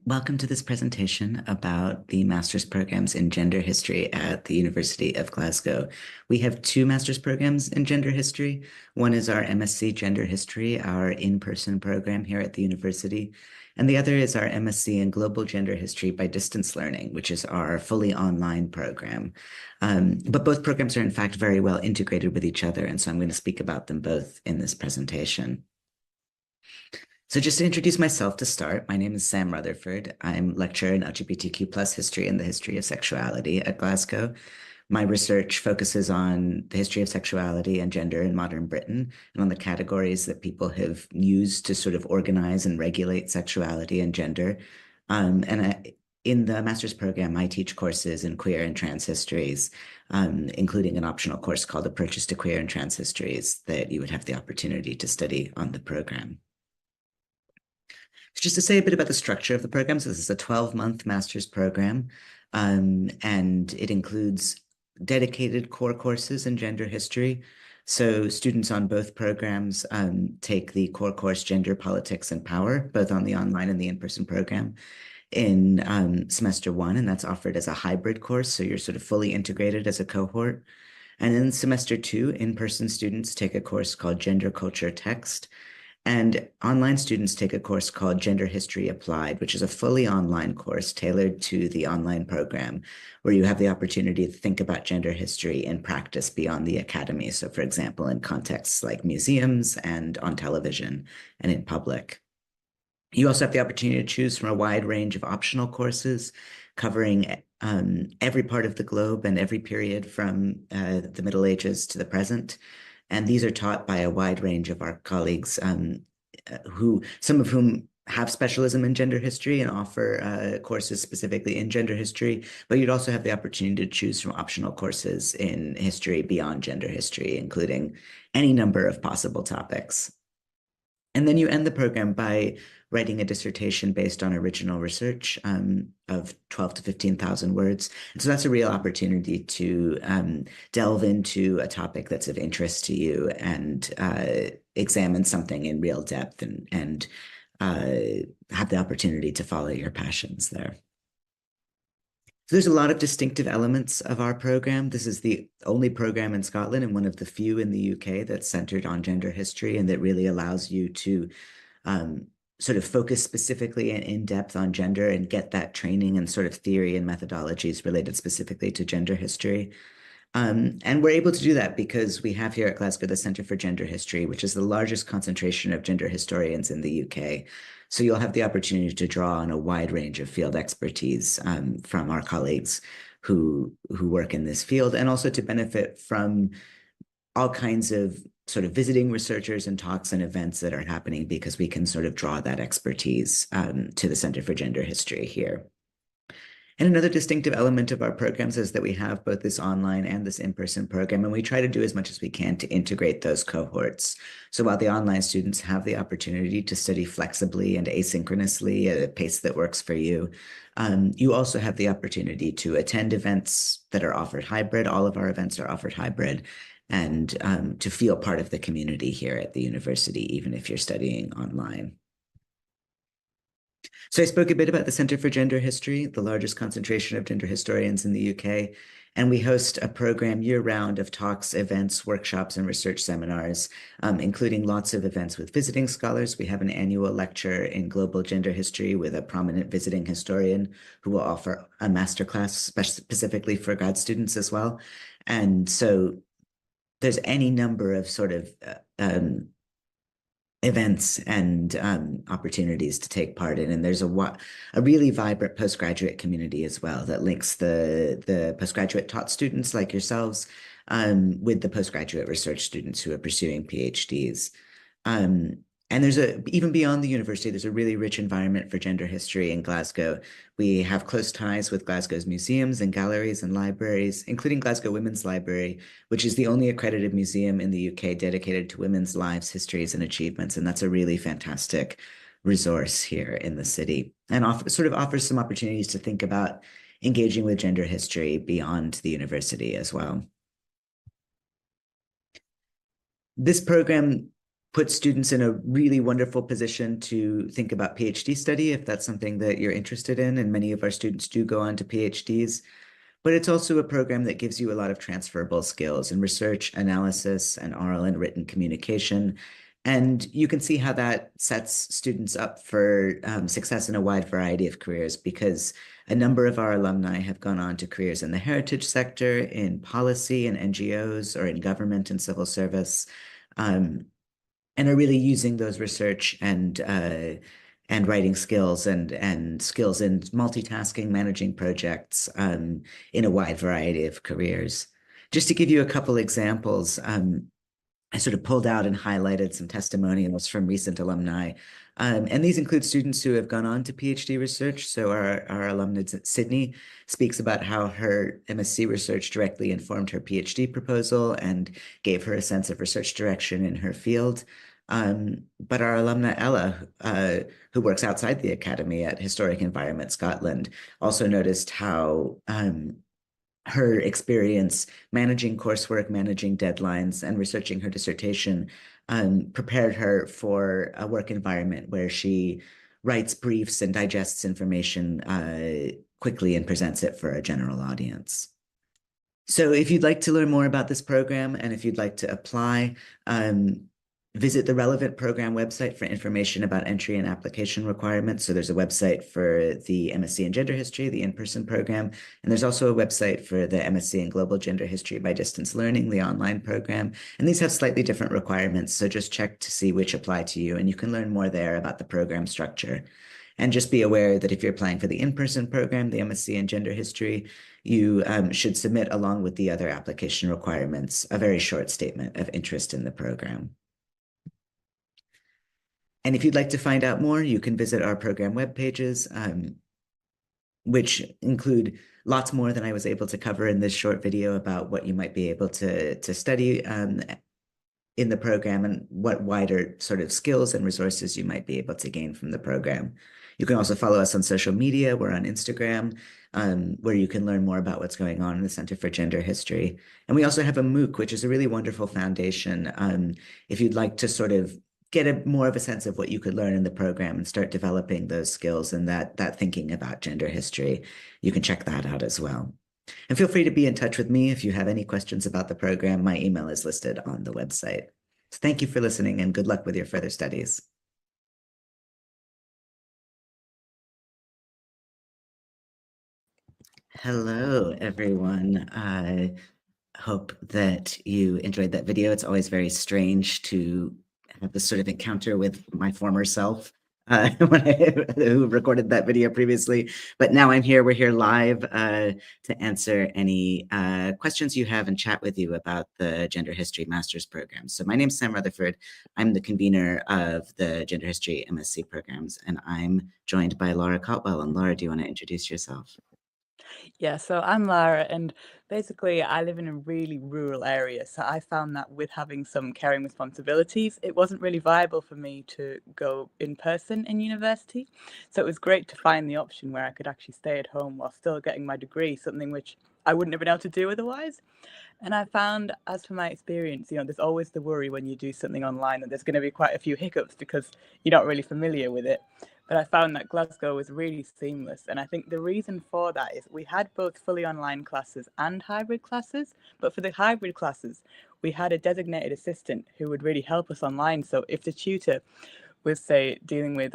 Welcome to this presentation about the master's programs in gender history at the University of Glasgow. We have two master's programs in gender history. One is our MSc Gender History, our in-person program here at the university, and the other is our MSc in Global Gender History by Distance Learning, which is our fully online program. But both programs are in fact very well integrated with each other, and so I'm going to speak about them both in this presentation. So just to introduce myself to start, my name is Sam Rutherford. I'm lecturer in LGBTQ+ history and the history of sexuality at Glasgow. My research focuses on the history of sexuality and gender in modern Britain and on the categories that people have used to sort of organize and regulate sexuality and gender. In the master's program, I teach courses in queer and trans histories, including an optional course called Approaches to Queer and Trans Histories that you would have the opportunity to study on the program. Just to say a bit about the structure of the program, so this is a 12-month master's program, and it includes dedicated core courses in gender history. So students on both programs take the core course Gender, Politics, and Power, both on the online and the in-person program in semester one, and that's offered as a hybrid course, so you're sort of fully integrated as a cohort. And in semester two, in-person students take a course called Gender, Culture, Text, and online students take a course called Gender History Applied, which is a fully online course tailored to the online program, where you have the opportunity to think about gender history in practice beyond the academy. So, for example, in contexts like museums and on television and in public. You also have the opportunity to choose from a wide range of optional courses covering every part of the globe and every period from the Middle Ages to the present. And these are taught by a wide range of our colleagues, some of whom have specialism in gender history and offer courses specifically in gender history, but you'd also have the opportunity to choose from optional courses in history beyond gender history, including any number of possible topics. And then you end the program by writing a dissertation based on original research of 12 to 15,000 words. And so that's a real opportunity to delve into a topic that's of interest to you and examine something in real depth and have the opportunity to follow your passions there. So there's a lot of distinctive elements of our program. This is the only program in Scotland and one of the few in the UK that's centered on gender history and that really allows you to sort of focus specifically and in depth on gender and get that training and sort of theory and methodologies related specifically to gender history. And we're able to do that because we have here at Glasgow the Centre for Gender History, which is the largest concentration of gender historians in the UK. So you'll have the opportunity to draw on a wide range of field expertise from our colleagues who work in this field, and also to benefit from all kinds of sort of visiting researchers and talks and events that are happening because we can sort of draw that expertise to the Center for Gender History here. And another distinctive element of our programs is that we have both this online and this in-person program, and we try to do as much as we can to integrate those cohorts. So while the online students have the opportunity to study flexibly and asynchronously at a pace that works for you, you also have the opportunity to attend events that are offered hybrid. All of our events are offered hybrid, and to feel part of the community here at the university, even if you're studying online. So I spoke a bit about the Center for Gender History, the largest concentration of gender historians in the UK, and we host a program year-round of talks, events, workshops, and research seminars, including lots of events with visiting scholars. We have an annual lecture in global gender history with a prominent visiting historian who will offer a masterclass specifically for grad students as well. And so there's any number of sort of events and opportunities to take part in. And there's a really vibrant postgraduate community as well that links the postgraduate taught students like yourselves with the postgraduate research students who are pursuing PhDs. And even beyond the university, there's a really rich environment for gender history in Glasgow. We have close ties with Glasgow's museums and galleries and libraries, including Glasgow Women's Library, which is the only accredited museum in the UK dedicated to women's lives, histories, and achievements. And that's a really fantastic resource here in the city, and sort of offers some opportunities to think about engaging with gender history beyond the university as well. This program puts students in a really wonderful position to think about PhD study if that's something that you're interested in. And many of our students do go on to PhDs. But it's also a program that gives you a lot of transferable skills in research, analysis, and oral and written communication. And you can see how that sets students up for success in a wide variety of careers because a number of our alumni have gone on to careers in the heritage sector, in policy and NGOs, or in government and civil service. Um, and are really using those research and writing skills and skills in multitasking, managing projects in a wide variety of careers. Just to give you a couple examples, I sort of pulled out and highlighted some testimonials from recent alumni. And these include students who have gone on to PhD research. So our alumna Sydney speaks about how her MSc research directly informed her PhD proposal and gave her a sense of research direction in her field. But our alumna Ella, who works outside the academy at Historic Environment Scotland, also noticed how her experience managing coursework, managing deadlines, and researching her dissertation prepared her for a work environment where she writes briefs and digests information quickly and presents it for a general audience. So if you'd like to learn more about this program and if you'd like to apply, visit the relevant program website for information about entry and application requirements. So there's a website for the MSc in Gender History, the in-person program, and there's also a website for the MSc in Global Gender History by Distance Learning, the online program. And these have slightly different requirements, so just check to see which apply to you, and you can learn more there about the program structure. And just be aware that if you're applying for the in-person program, the MSc in Gender History, you should submit along with the other application requirements a very short statement of interest in the program. And if you'd like to find out more, you can visit our program web pages, which include lots more than I was able to cover in this short video about what you might be able to study in the program and what wider sort of skills and resources you might be able to gain from the program. You can also follow us on social media. We're on Instagram, where you can learn more about what's going on in the Center for Gender History. And we also have a MOOC, which is a really wonderful foundation. If you'd like to sort of get more of a sense of what you could learn in the program and start developing those skills and that thinking about gender history, you can check that out as well. And feel free to be in touch with me if you have any questions about the program. My email is listed on the website. So thank you for listening and good luck with your further studies. Hello, everyone. I hope that you enjoyed that video. It's always very strange to have this sort of encounter with my former self who recorded that video previously. But now I'm here, we're here live to answer any questions you have and chat with you about the Gender History Master's program. So my name's Sam Rutherford. I'm the convener of the Gender History MSc programs, and I'm joined by Laura Cotwell. And Laura, do you want to introduce yourself? Yeah, so I'm Lara, and basically I live in a really rural area. So I found that with having some caring responsibilities, it wasn't really viable for me to go in person in university. So it was great to find the option where I could actually stay at home while still getting my degree, something which I wouldn't have been able to do otherwise. And I found, as for my experience, there's always the worry when you do something online that there's going to be quite a few hiccups because you're not really familiar with it. But I found that Glasgow was really seamless. And I think the reason for that is we had both fully online classes and hybrid classes. But for the hybrid classes, we had a designated assistant who would really help us online. So if the tutor was, say, dealing with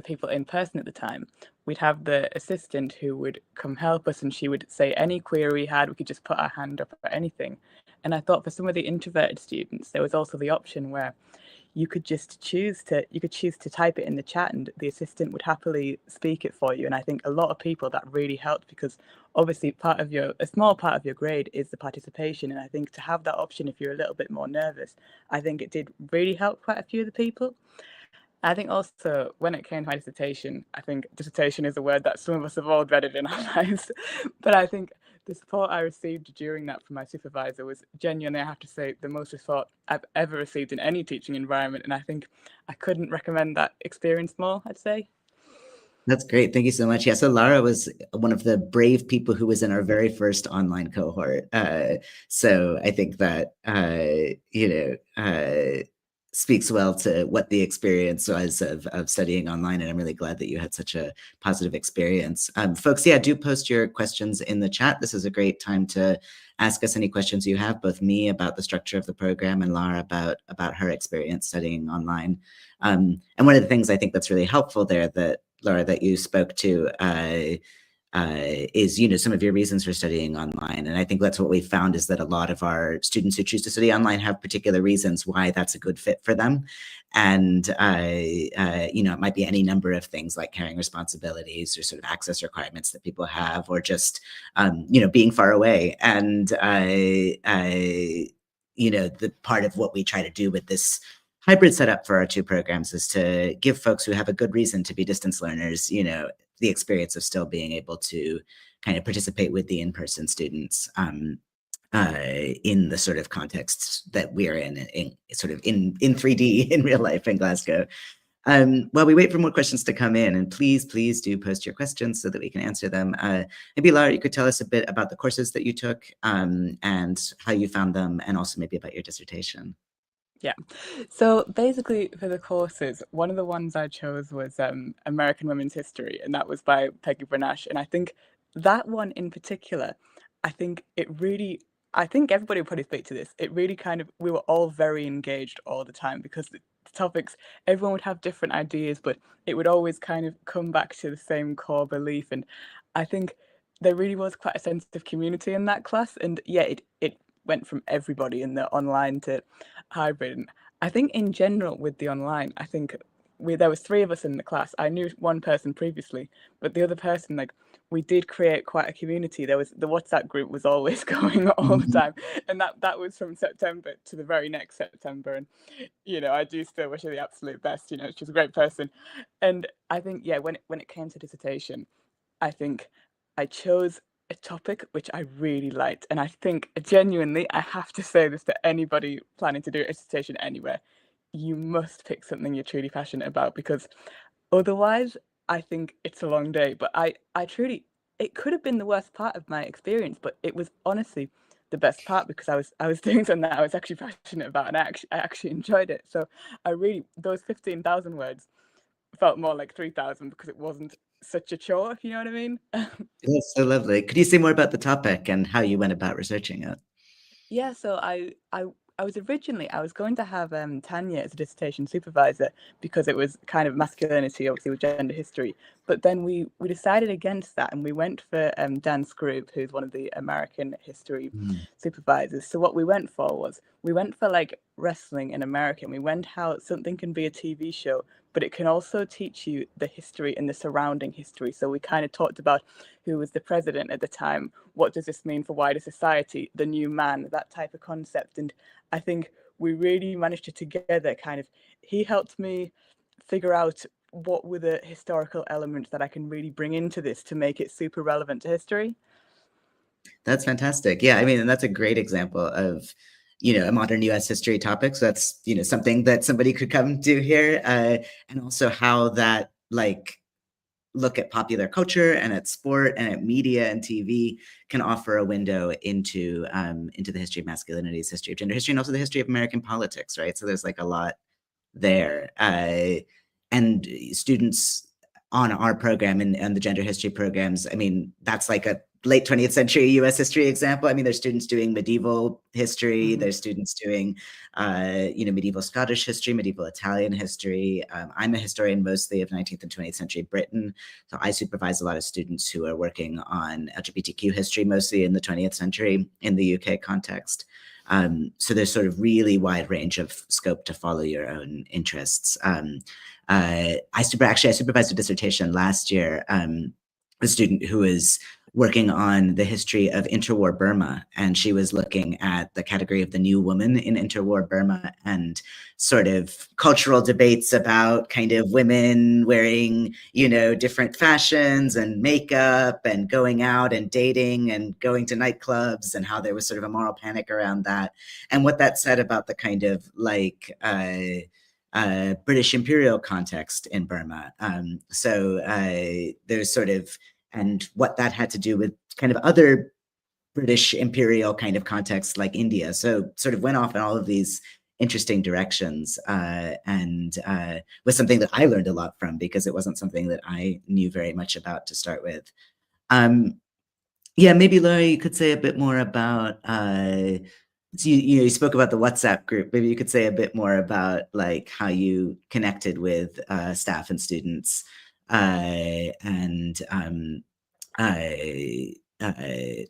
people in person at the time, we'd have the assistant who would come help us, and she would say any query we had, we could just put our hand up for anything. And I thought for some of the introverted students, there was also the option where you could choose to type it in the chat and the assistant would happily speak it for you. And I think a lot of people that really helped because obviously a small part of your grade is the participation. And I think to have that option if you're a little bit more nervous, I think it did really help quite a few of the people. I think also when it came to my dissertation, I think dissertation is a word that some of us have all dreaded in our lives. But I think the support I received during that from my supervisor was genuinely, I have to say, the most support I've ever received in any teaching environment. And I think I couldn't recommend that experience more, I'd say. That's great. Thank you so much. Yeah, so Lara was one of the brave people who was in our very first online cohort. So I think that speaks well to what the experience was of studying online, and I'm really glad that you had such a positive experience. Folks, yeah, do post your questions in the chat. This is a great time to ask us any questions you have, both me about the structure of the program and Lara about her experience studying online. And one of the things I think that's really helpful there, that Laura, that you spoke to, is, some of your reasons for studying online. And I think that's what we found, is that a lot of our students who choose to study online have particular reasons why that's a good fit for them. And, it might be any number of things, like carrying responsibilities or sort of access requirements that people have, or just, being far away. And, the part of what we try to do with this hybrid setup for our two programs is to give folks who have a good reason to be distance learners, the experience of still being able to kind of participate with the in-person students in the sort of context that we're in sort of in 3D in real life in Glasgow. While we wait for more questions to come in, and please do post your questions so that we can answer them. Maybe Lara, you could tell us a bit about the courses that you took and how you found them, and also maybe about your dissertation. Yeah. So basically, for the courses, one of the ones I chose was American Women's History, and that was by Peggy Bernash. And I think that one in particular, I think everybody would probably speak to this. It really we were all very engaged all the time, because the topics, everyone would have different ideas, but it would always kind of come back to the same core belief. And I think there really was quite a sense of community in that class. And yeah, it went from everybody in the online to hybrid. And I think in general with the online, I think there was 3 of us in the class. I knew one person previously, but the other person, like, we did create quite a community. There was the WhatsApp group was always going all the time, and that was from September to the very next September. And I do still wish her the absolute best. She's a great person. And I think, yeah, when it came to dissertation, I think I chose a topic which I really liked. And I think genuinely, I have to say this to anybody planning to do a dissertation anywhere: you must pick something you're truly passionate about, because otherwise, I think it's a long day. But I truly, it could have been the worst part of my experience, but it was honestly the best part, because I was doing something that I was actually passionate about, and I actually enjoyed it. So I really, those 15,000 words felt more like 3,000, because it wasn't such a chore, if you know what I mean. That's so lovely. Could you say more about the topic and how you went about researching it? Yeah, so I was going to have Tanya as a dissertation supervisor, because it was kind of masculinity, obviously, with gender history. But then we decided against that, and we went for Dan Scroop, who's one of the American history supervisors. So what we went for like wrestling in America, and we went how something can be a TV show, but it can also teach you the history and the surrounding history. So we kind of talked about who was the president at the time, what does this mean for wider society, the new man, that type of concept. And I think we really managed to together he helped me figure out what were the historical elements that I can really bring into this to make it super relevant to history. That's fantastic. Yeah, I mean, and that's a great example of, a modern US history topic. So that's, something that somebody could come do here. And also how that, like, look at popular culture and at sport and at media and TV can offer a window into the history of masculinities, history of gender history, and also the history of American politics, right? So there's like a lot there. And students on our program and the gender history programs, I mean, that's like a late 20th century US history example. I mean, there's students doing medieval history, there's students doing, medieval Scottish history, medieval Italian history. I'm a historian mostly of 19th and 20th century Britain. So I supervise a lot of students who are working on LGBTQ history, mostly in the 20th century in the UK context. So there's sort of really wide range of scope to follow your own interests. I supervised a dissertation last year, a student who was working on the history of interwar Burma, and she was looking at the category of the new woman in interwar Burma and sort of cultural debates about kind of women wearing, different fashions and makeup and going out and dating and going to nightclubs, and how there was sort of a moral panic around that, and what that said about the kind of like British imperial context in Burma. So there's sort of, and what that had to do with kind of other British imperial kind of contexts like India. So sort of went off in all of these interesting directions, and was something that I learned a lot from, because it wasn't something that I knew very much about to start with. Yeah, maybe Laura, you could say a bit more about, so you spoke about the WhatsApp group. Maybe you could say a bit more about like how you connected with staff and students, and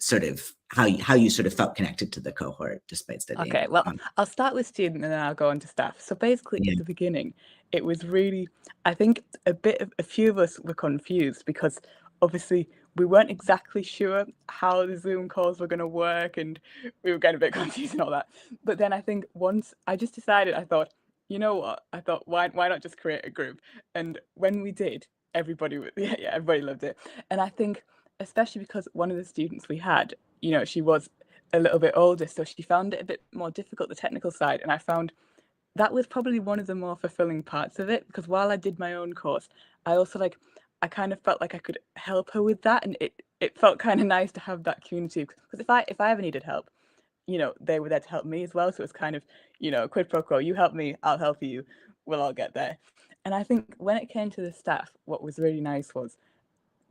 sort of how you sort of felt connected to the cohort despite studying. Okay, well, I'll start with student and then I'll go on to staff. So basically, Yeah. at the beginning, it was really, I think a few of us were confused because obviously we weren't exactly sure how the Zoom calls were going to work, and we were getting a bit confused and all that. But then I think once I just decided, I thought, you know what? I thought, why not just create a group? And when we did, yeah, everybody loved it. And I think, especially because one of the students we had, she was a little bit older, so she found it a bit more difficult, the technical side. And I found that was probably one of the more fulfilling parts of it, because while I did my own course, I also I kind of felt like I could help her with that, and it felt kind of nice to have that community, because if I ever needed help, they were there to help me as well. So it's kind of, quid pro quo, you help me, I'll help you, we'll all get there. And I think when it came to the staff, what was really nice was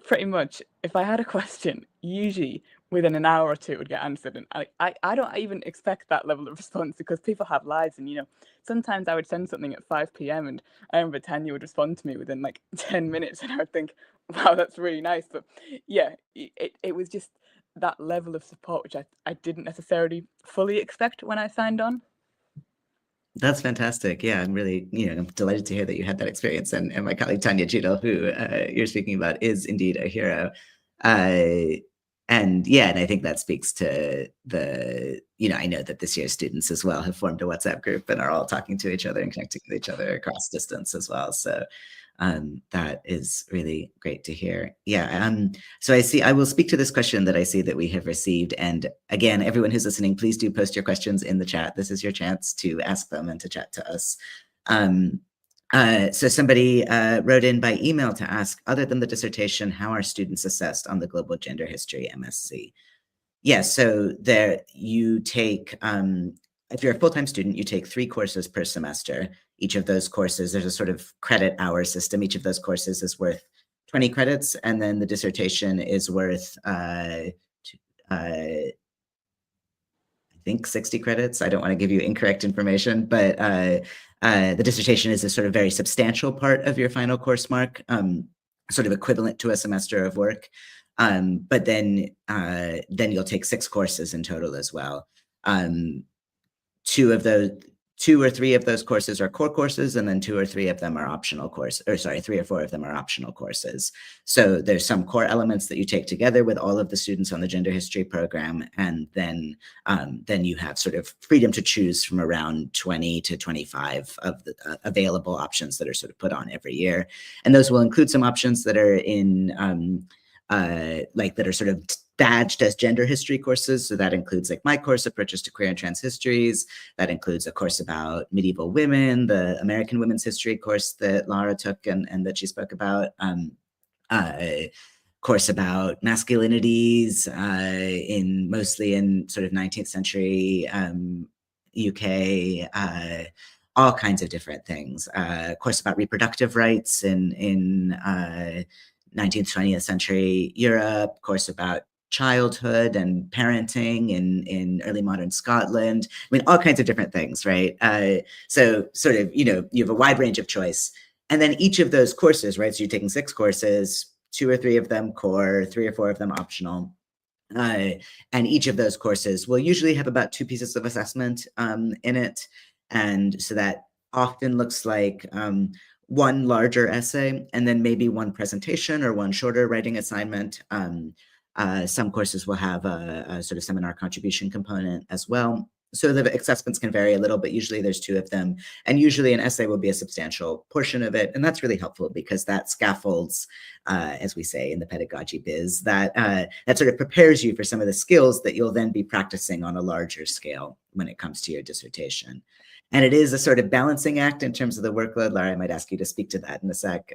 pretty much if I had a question, usually within an hour or two it would get answered. And I don't even expect that level of response, because people have lives, and sometimes I would send something at 5 p.m. and I remember Tanya would respond to me within like 10 minutes, and I would think, wow, that's really nice. But yeah, it was just that level of support which I didn't necessarily fully expect when I signed on. That's fantastic. Yeah, I'm really, I'm delighted to hear that you had that experience. And my colleague Tanya Cheadle, who you're speaking about, is indeed a hero. And yeah, and I think that speaks to the, I know that this year's students as well have formed a WhatsApp group and are all talking to each other and connecting with each other across distance as well. So that is really great to hear. Yeah. So I will speak to this question that I see that we have received. And again, everyone who's listening, please do post your questions in the chat. This is your chance to ask them and to chat to us. So somebody wrote in by email to ask, other than the dissertation, how are students assessed on the Global Gender History MSc? Yes, so there you take, if you're a full-time student, you take 3 courses per semester. Each of those courses, there's a sort of credit hour system. Each of those courses is worth 20 credits, and then the dissertation is worth, I think 60 credits. I don't want to give you incorrect information, but the dissertation is a sort of very substantial part of your final course mark, sort of equivalent to a semester of work. But then you'll take 6 courses in total as well. 2 or 3 of those courses are core courses, and then 2 or 3 of them are optional courses, or sorry, 3 or 4 of them are optional courses. So there's some core elements that you take together with all of the students on the gender history program, and then you have sort of freedom to choose from around 20 to 25 of the available options that are sort of put on every year. And those will include some options that are in that are sort of badged as gender history courses. So that includes like my course, Approaches to Queer and Trans Histories. That includes a course about medieval women, the American Women's History course that Laura took and that she spoke about. A course about masculinities mostly in sort of 19th century UK, all kinds of different things. A course about reproductive rights in 19th, 20th century Europe, course about childhood and parenting in early modern Scotland. I mean, all kinds of different things, right? So sort of, you have a wide range of choice. And then each of those courses, right? So you're taking 6 courses, 2 or 3 of them core, 3 or 4 of them optional. And each of those courses will usually have about 2 pieces of assessment in it. And so that often looks like one larger essay, and then maybe one presentation or one shorter writing assignment. Some courses will have a sort of seminar contribution component as well. So the assessments can vary a little, but usually there's 2 of them. And usually an essay will be a substantial portion of it. And that's really helpful because that scaffolds, as we say in the pedagogy biz, that sort of prepares you for some of the skills that you'll then be practicing on a larger scale when it comes to your dissertation. And it is a sort of balancing act in terms of the workload. Lara, I might ask you to speak to that in a sec.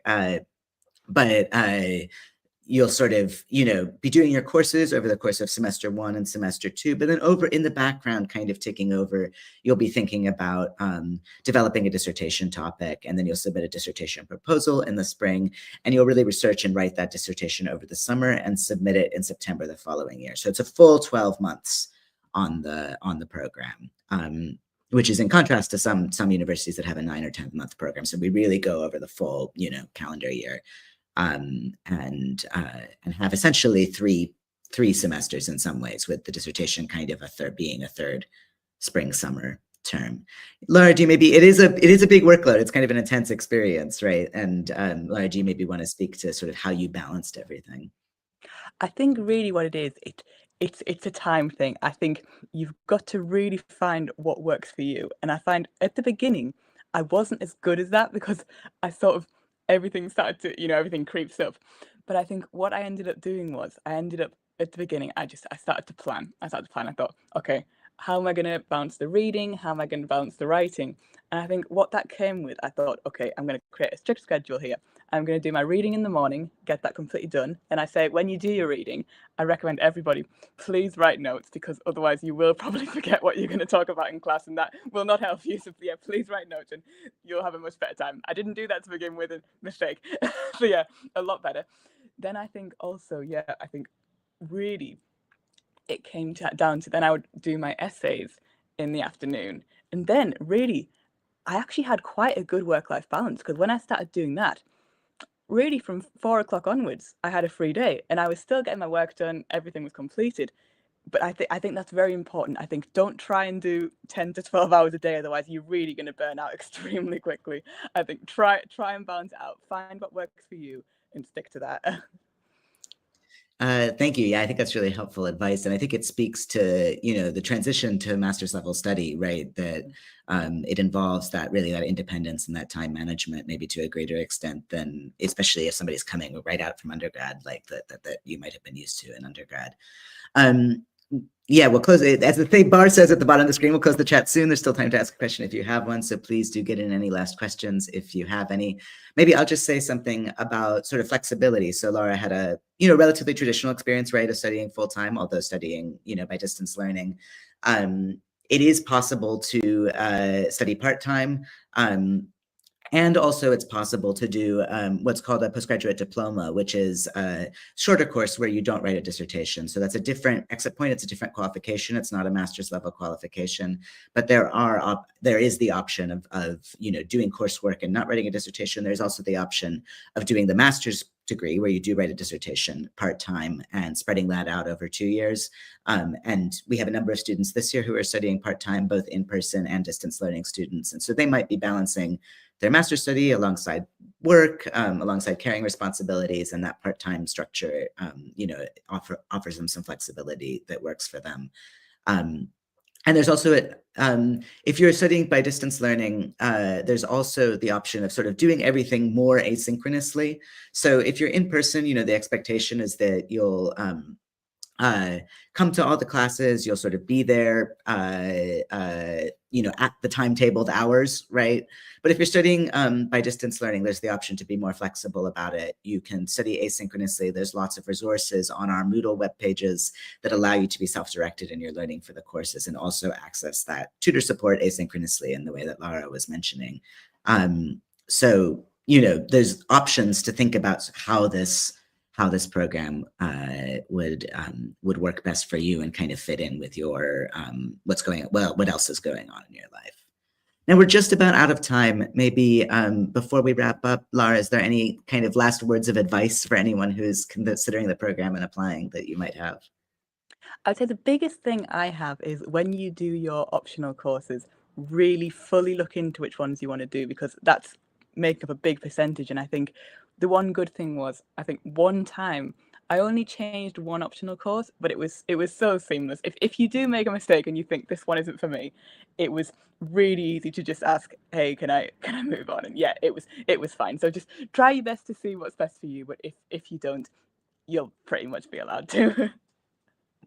But you'll sort of, be doing your courses over the course of semester 1 and semester 2, but then over in the background, kind of ticking over, you'll be thinking about developing a dissertation topic, and then you'll submit a dissertation proposal in the spring, and you'll really research and write that dissertation over the summer and submit it in September the following year. So it's a full 12 months on the program. Which is in contrast to some universities that have a 9 or 10-month program. So we really go over the full, calendar year. And have essentially three semesters in some ways, with the dissertation kind of being a third spring summer term. Lara, do you maybe, it is a big workload. It's kind of an intense experience, right? And Lara, do you maybe want to speak to sort of how you balanced everything? I think really what it is, it's a time thing. I think you've got to really find what works for you. And I find at the beginning, I wasn't as good as that because I sort of everything started to, everything creeps up. But I think what I ended up doing was I ended up at the beginning, I started to plan. I thought, okay, how am I going to balance the reading? How am I going to balance the writing? And I think what that came with, I thought, okay, I'm going to create a strict schedule here. I'm going to do my reading in the morning, get that completely done. And I say, when you do your reading, I recommend everybody, please write notes, because otherwise you will probably forget what you're going to talk about in class, and that will not help you. So yeah, please write notes and you'll have a much better time. I didn't do that to begin with, a mistake. So yeah, a lot better. Then I think also, I think really it came down to, then I would do my essays in the afternoon. And then really, I actually had quite a good work-life balance, because when I started doing that, really from 4 o'clock onwards, I had a free day and I was still getting my work done. Everything was completed. But I think that's very important. I think don't try and do 10 to 12 hours a day. Otherwise, you're really going to burn out extremely quickly. I think try and balance it out. Find what works for you and stick to that. Thank you. Yeah, I think that's really helpful advice. And I think it speaks to, the transition to master's level study, right? That it involves that independence and that time management, maybe to a greater extent than, especially if somebody's coming right out from undergrad, like that you might have been used to in undergrad. Yeah, we'll close it. As the thing bar says at the bottom of the screen, we'll close the chat soon. There's still time to ask a question if you have one. So please do get in any last questions if you have any. Maybe I'll just say something about sort of flexibility. So Lara had a, relatively traditional experience, right, of studying full-time, although studying, by distance learning. It is possible to study part-time. And also it's possible to do what's called a postgraduate diploma, which is a shorter course where you don't write a dissertation. So that's a different exit point. It's a different qualification. It's not a master's level qualification, but there is the option of doing coursework and not writing a dissertation. There's also the option of doing the master's degree where you do write a dissertation part-time and spreading that out over 2 years. And we have a number of students this year who are studying part-time, both in-person and distance learning students. And so they might be balancing their master's study alongside work, alongside carrying responsibilities, and that part-time structure, offers them some flexibility that works for them. And there's also, if you're studying by distance learning, there's also the option of sort of doing everything more asynchronously. So if you're in person, the expectation is that you'll come to all the classes, you'll sort of be there, at the timetabled hours, right? But if you're studying by distance learning, there's the option to be more flexible about it. You can study asynchronously. There's lots of resources on our Moodle web pages that allow you to be self-directed in your learning for the courses, and also access that tutor support asynchronously in the way that Lara was mentioning. So, there's options to think about how this program would work best for you and kind of fit in with your what else is going on in your life. Now we're just about out of time. Maybe before we wrap up, Lara, is there any kind of last words of advice for anyone who's considering the program and applying that you might have? I'd say the biggest thing I have is, when you do your optional courses, really fully look into which ones you want to do, because that's make up a big percentage. And I think the one good thing was, I think one time I only changed one optional course, but it was so seamless. If you do make a mistake and you think this one isn't for me, it was really easy to just ask, hey, can I move on? And yeah, it was fine. So just try your best to see what's best for you, but if you don't, you'll pretty much be allowed to.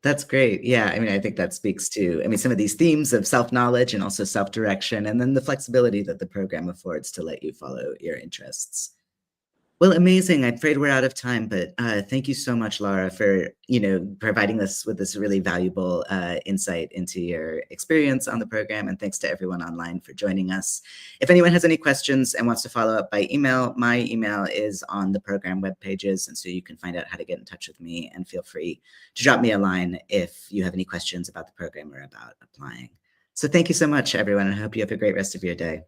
That's great. Yeah, I mean, I think that speaks to, I mean, some of these themes of self-knowledge and also self-direction, and then the flexibility that the program affords to let you follow your interests. Well, amazing. I'm afraid we're out of time, but thank you so much, Laura, for providing us with this really valuable insight into your experience on the program, and thanks to everyone online for joining us. If anyone has any questions and wants to follow up by email, my email is on the program web pages, and so you can find out how to get in touch with me, and feel free to drop me a line if you have any questions about the program or about applying. So thank you so much, everyone, and I hope you have a great rest of your day.